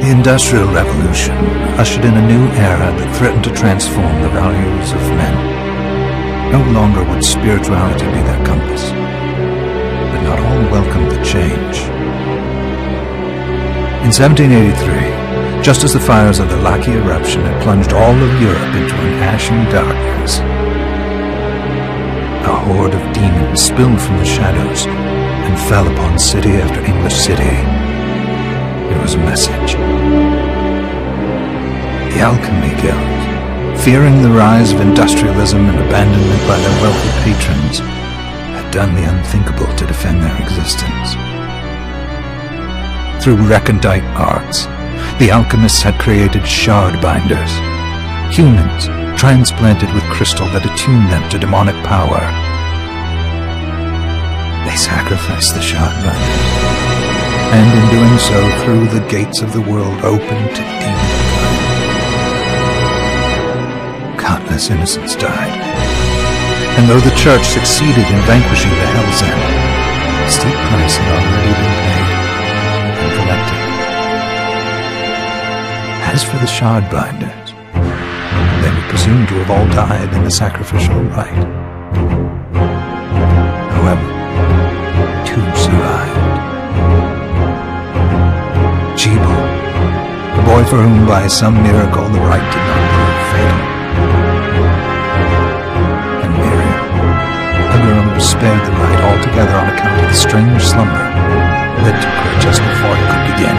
The Industrial Revolution ushered in a new era that threatened to transform the values of men. No longer would spirituality be their compass, but not all welcomed the change. In 1783, just as the fires of the Laki eruption had plunged all of Europe into an ashen darkness, a horde of demons spilled from the shadows and fell upon city after English city. It was a message. The Alchemy Guild, fearing the rise of industrialism and abandonment by their wealthy patrons, had done the unthinkable to defend their existence. Through recondite arts, the alchemists had created shard binders, humans transplanted with crystal that attuned them to demonic power. They sacrificed the shard binders, and in doing so threw the gates of the world open to demon fire. Countless innocents died, and though the church succeeded in vanquishing the Hell's End, a steep price had already been paid and collected. As for the shard binders, they were presumed to have all died in the sacrificial rite. However, two survived. Jebel, the boy for whom by some miracle the rite did not prove fatal. And Miriam, a girl who was spared the rite altogether on account of the strange slumber that took her just before it could begin.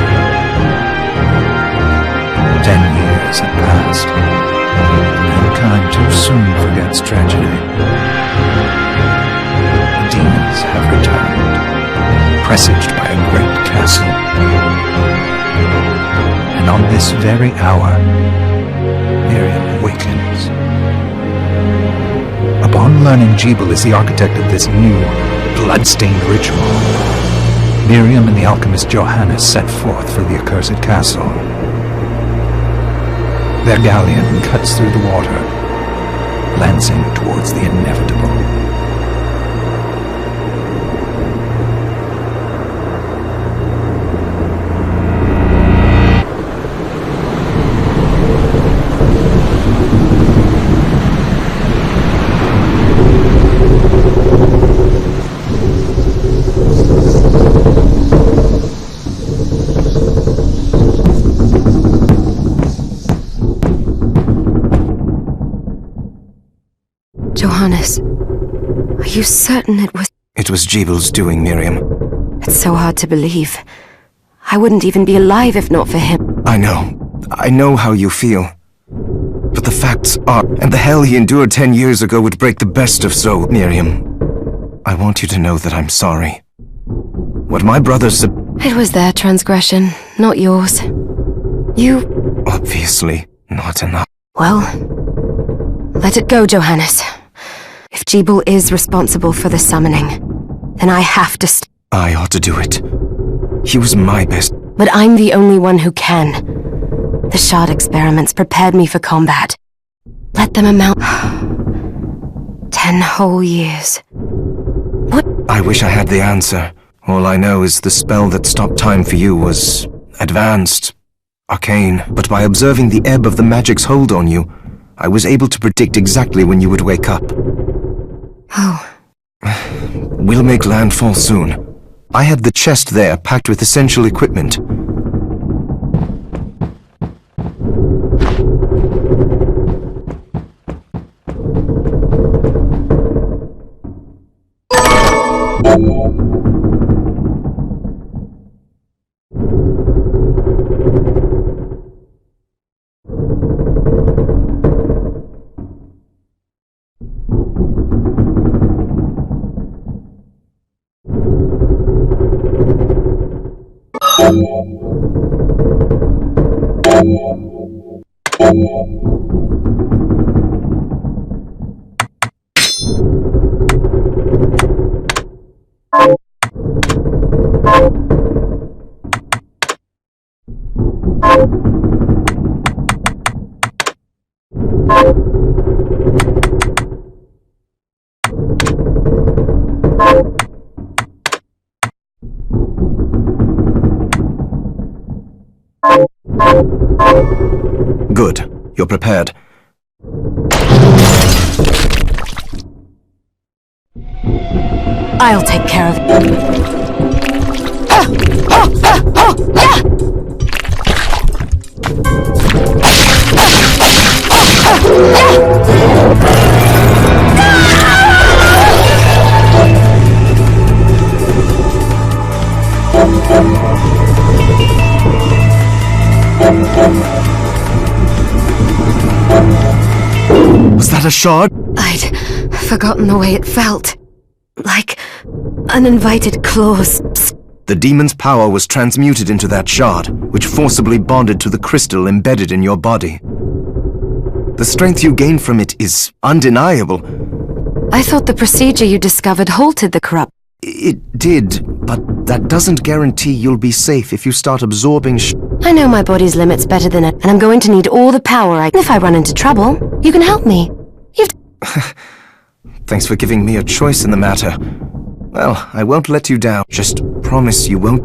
10 years had passed. Mankind too soon forgets tragedy. The demons have returned, presaged by a great castle. And on this very hour, Miriam awakens. Upon learning Jebel is the architect of this new, bloodstained ritual, Miriam and the alchemist Johannes set forth for the accursed castle. Their galleon cuts through the water, lancing towards the inevitable. Johannes, are you certain it was... It was Jebel's doing, Miriam. It's so hard to believe. I wouldn't even be alive if not for him. I know how you feel. But the facts are, and the hell he endured 10 years ago would break the best of soul, Miriam. I want you to know that I'm sorry. What my brother said... It was their transgression, not yours. You... Obviously not enough. Well, let it go, Johannes. If Jebel is responsible for the summoning, then I have to I ought to do it. He was my best. But I'm the only one who can. The shard experiments prepared me for combat. Let them amount... 10 whole years. What? I wish I had the answer. All I know is the spell that stopped time for you was... advanced. Arcane. But by observing the ebb of the magic's hold on you, I was able to predict exactly when you would wake up. Oh. We'll make landfall soon. I had the chest there packed with essential equipment. Good. You're prepared. I'll take care of it. Was that a shard? I'd forgotten the way it felt. Like uninvited claws. The demon's power was transmuted into that shard, which forcibly bonded to the crystal embedded in your body. The strength you gain from it is undeniable. I thought the procedure you discovered halted the corrupt. It did, but that doesn't guarantee you'll be safe if you start absorbing I know my body's limits better than it, and I'm going to need all the power If I run into trouble, you can help me. Thanks for giving me a choice in the matter. Well, I won't let you down. Just promise you won't...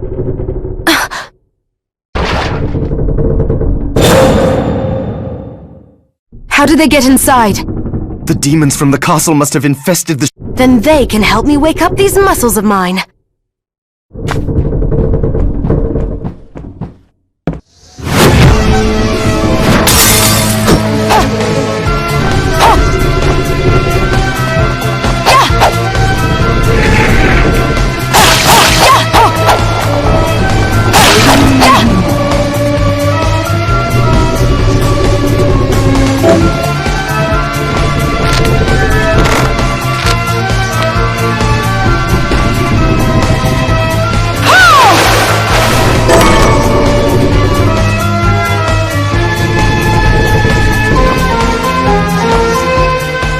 How did they get inside? The demons from the castle must have infested the... Then they can help me wake up these muscles of mine.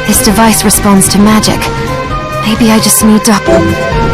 This device responds to magic. Maybe I just need to...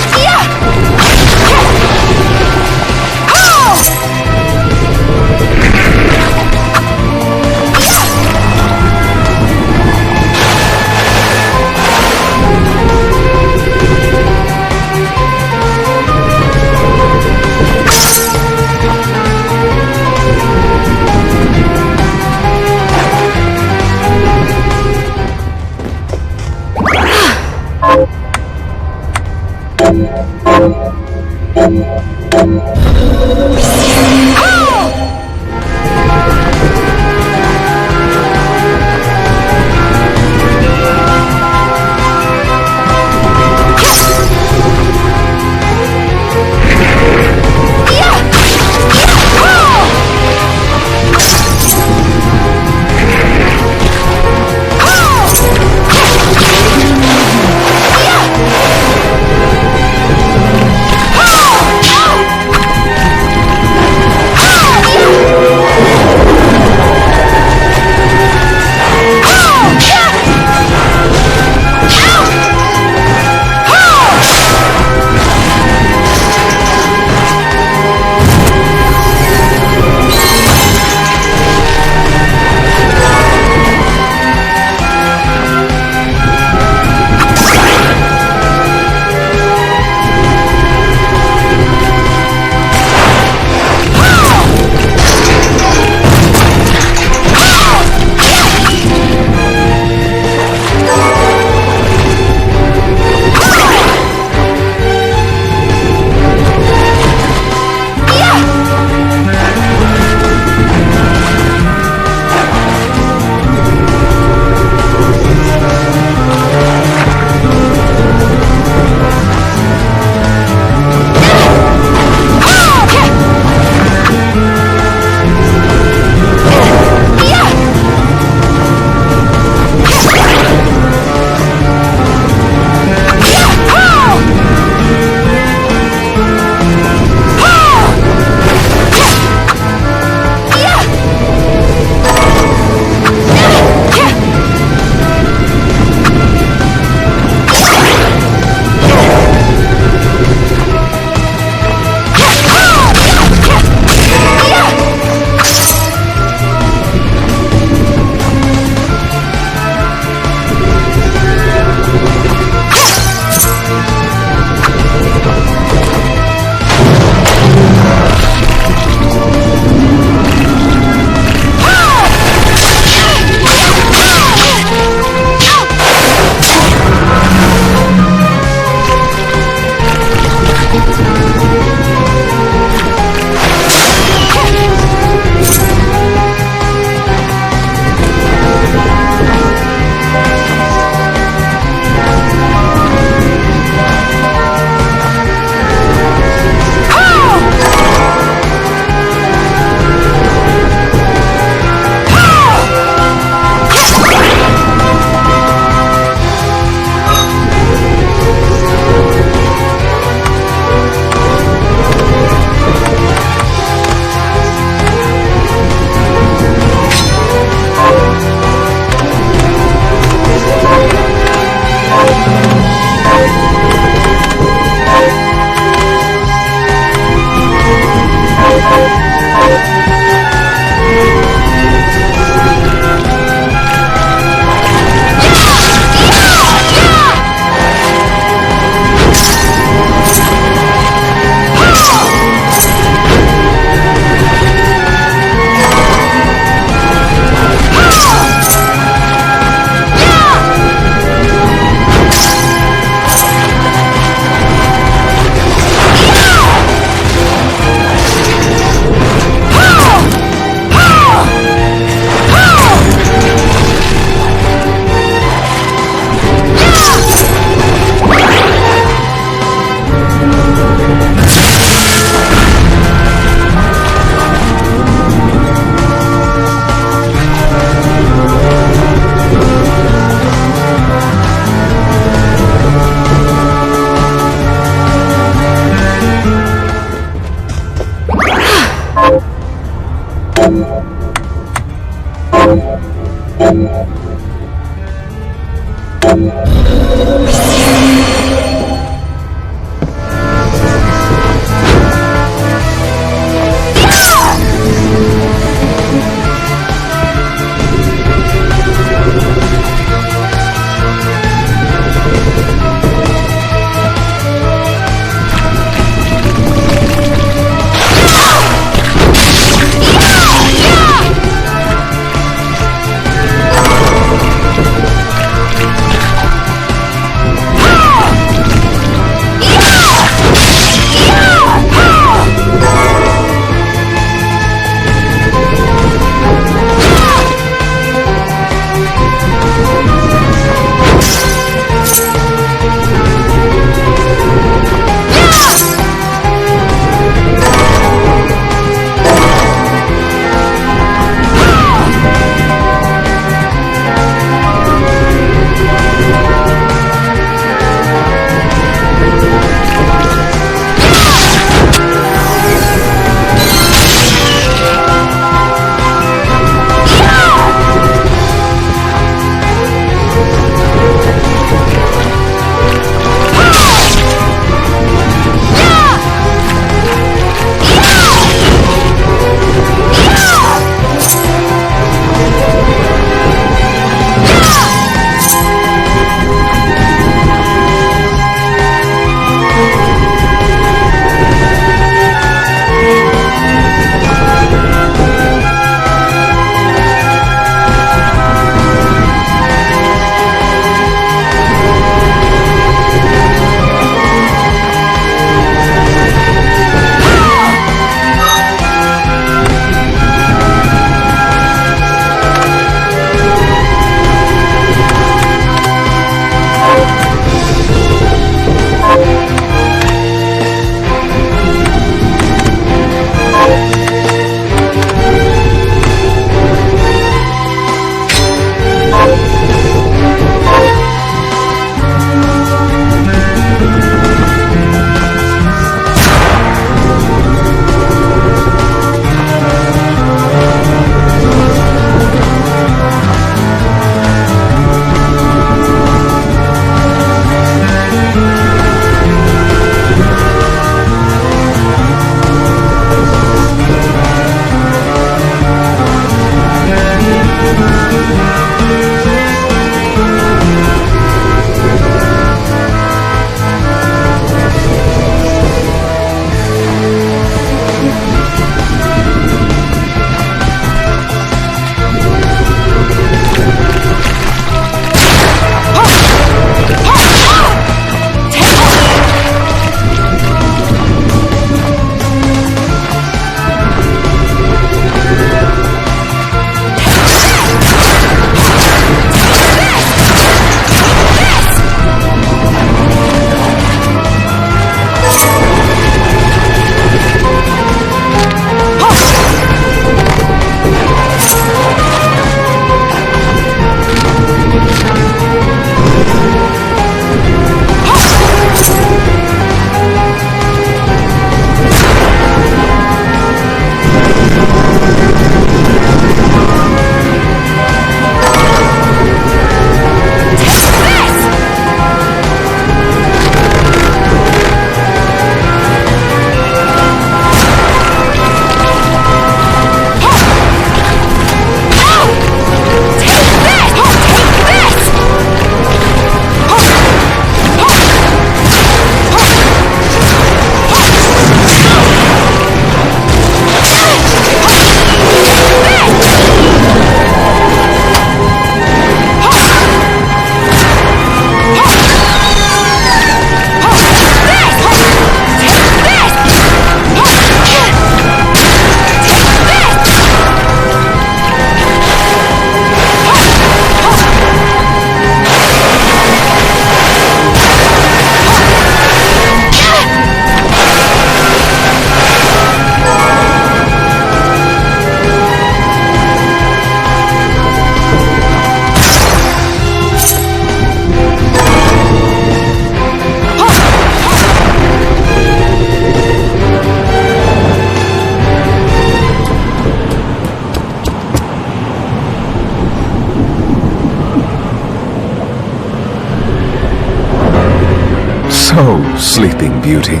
Sleeping Beauty.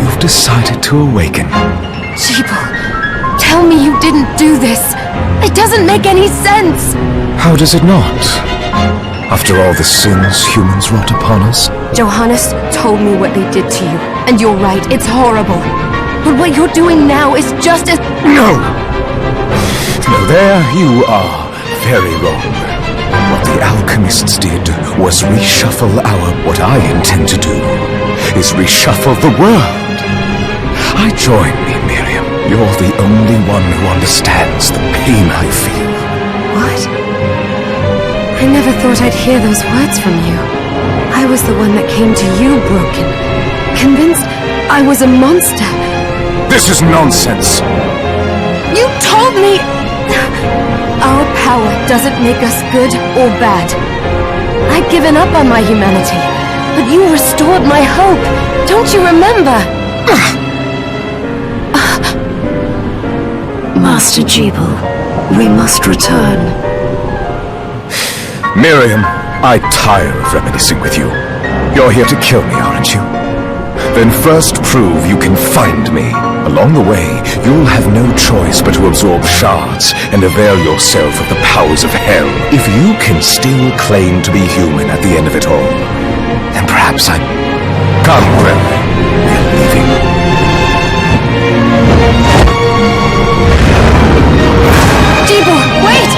You've decided to awaken. Jeeble, tell me you didn't do this. It doesn't make any sense. How does it not? After all the sins humans wrought upon us? Johannes told me what they did to you, and you're right, it's horrible. But what you're doing now is just as— No! No, there you are very wrong. What the alchemists did was reshuffle what I intend to do is reshuffle the world. Join me, Miriam. You're the only one who understands the pain I feel. What? I never thought I'd hear those words from you. I was the one that came to you broken, convinced I was a monster. This is nonsense! You told me— Our power doesn't make us good or bad. I'd given up on my humanity, but you restored my hope. Don't you remember? Master Jeeble, we must return. Miriam, I tire of reminiscing with you. You're here to kill me, aren't you? Then first prove you can find me. Along the way, you'll have no choice but to absorb shards and avail yourself of the powers of hell. If you can still claim to be human at the end of it all, then perhaps I— Come, Bradley. We're leaving. Jeeble, wait!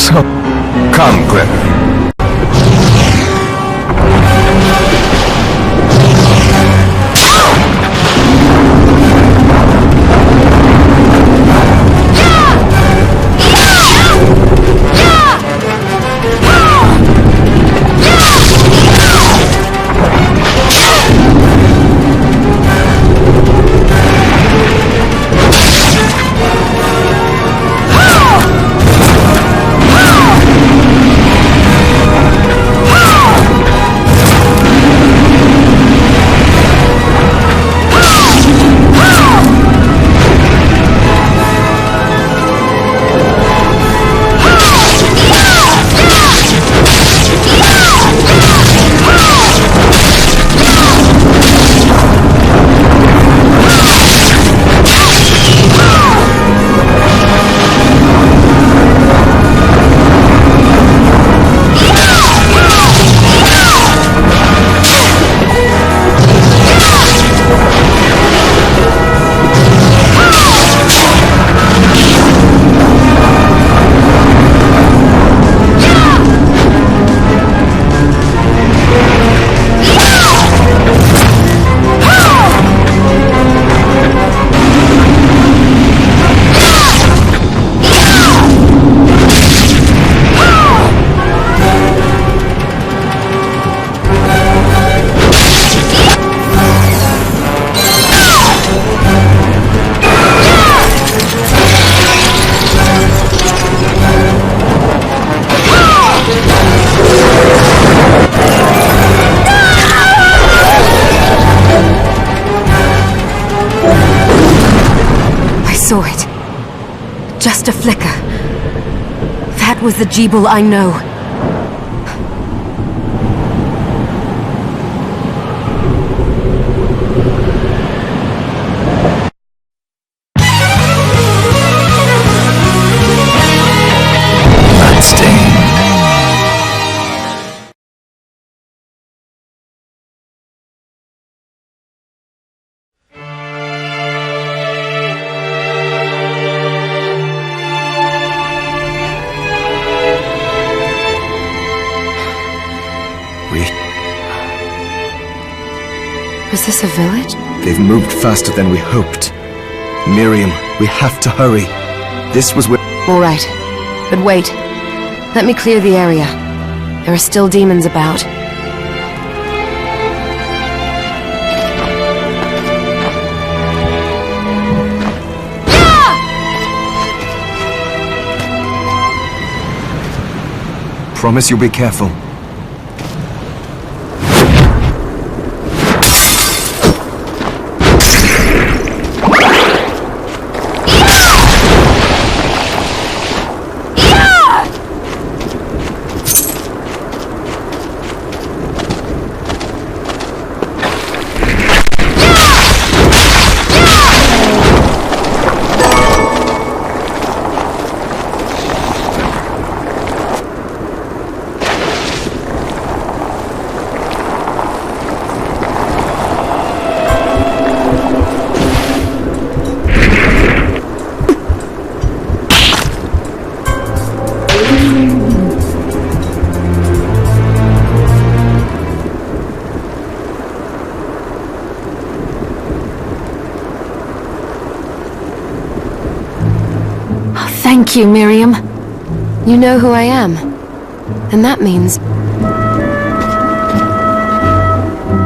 So, come, Gregory. Saw it. Just a flicker. That was the Jeeble I know. Bloodstained. Was this a village? They've moved faster than we hoped. Miriam, we have to hurry. This was where... All right. But wait. Let me clear the area. There are still demons about. Promise you'll be careful. Thank you, Miriam. You know who I am. And that means...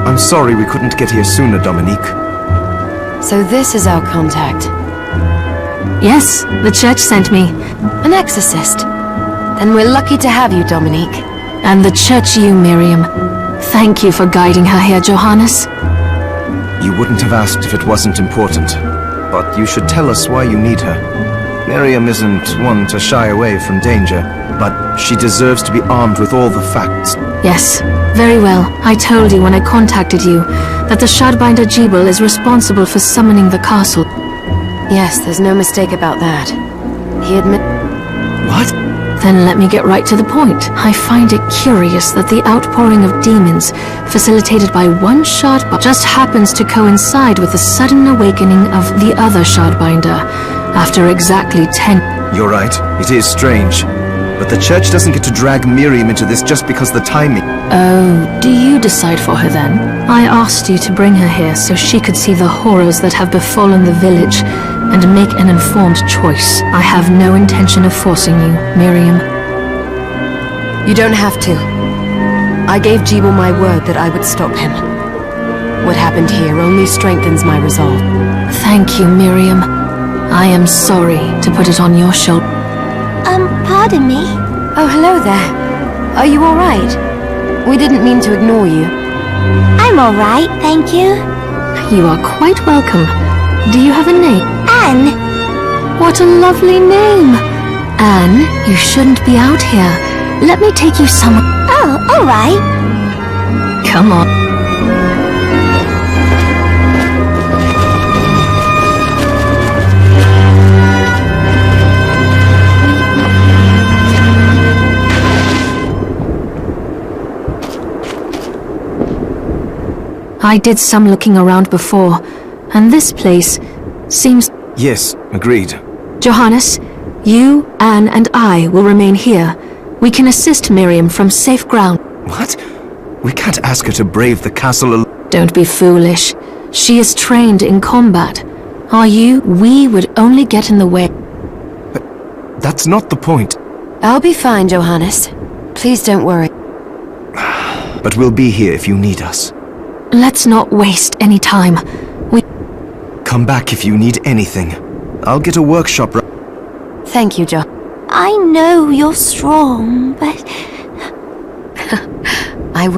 I'm sorry we couldn't get here sooner, Dominique. So this is our contact. Yes, the church sent me. An exorcist. Then we're lucky to have you, Dominique. And the church you, Miriam. Thank you for guiding her here, Johannes. You wouldn't have asked if it wasn't important. But you should tell us why you need her. Miriam isn't one to shy away from danger, but she deserves to be armed with all the facts. Yes, very well. I told you when I contacted you that the Shardbinder Jeeble is responsible for summoning the castle. Yes, there's no mistake about that. He What? Then let me get right to the point. I find it curious that the outpouring of demons, facilitated by one Shardbinder, just happens to coincide with the sudden awakening of the other Shardbinder, after exactly 10... You're right, it is strange. But the church doesn't get to drag Miriam into this just because the timing... Oh, do you decide for her then? I asked you to bring her here so she could see the horrors that have befallen the village and make an informed choice. I have no intention of forcing you, Miriam. You don't have to. I gave Jebel my word that I would stop him. What happened here only strengthens my resolve. Thank you, Miriam. I am sorry to put it on your shoulder. Pardon me? Oh, hello there. Are you alright? We didn't mean to ignore you. I'm alright, thank you. You are quite welcome. Do you have a name? Anne. What a lovely name! Anne, you shouldn't be out here. Let me take you somewhere. Oh, alright. Come on. I did some looking around before, and this place seems... Yes, agreed. Johannes, you, Anne, and I will remain here. We can assist Miriam from safe ground. What? We can't ask her to brave the castle alone. Don't be foolish. She is trained in combat. Are you? We would only get in the way. That's not the point. I'll be fine, Johannes. Please don't worry. But we'll be here if you need us. Let's not waste any time. Come back if you need anything. I'll get a workshop Thank you, Jo. I know you're strong, but... I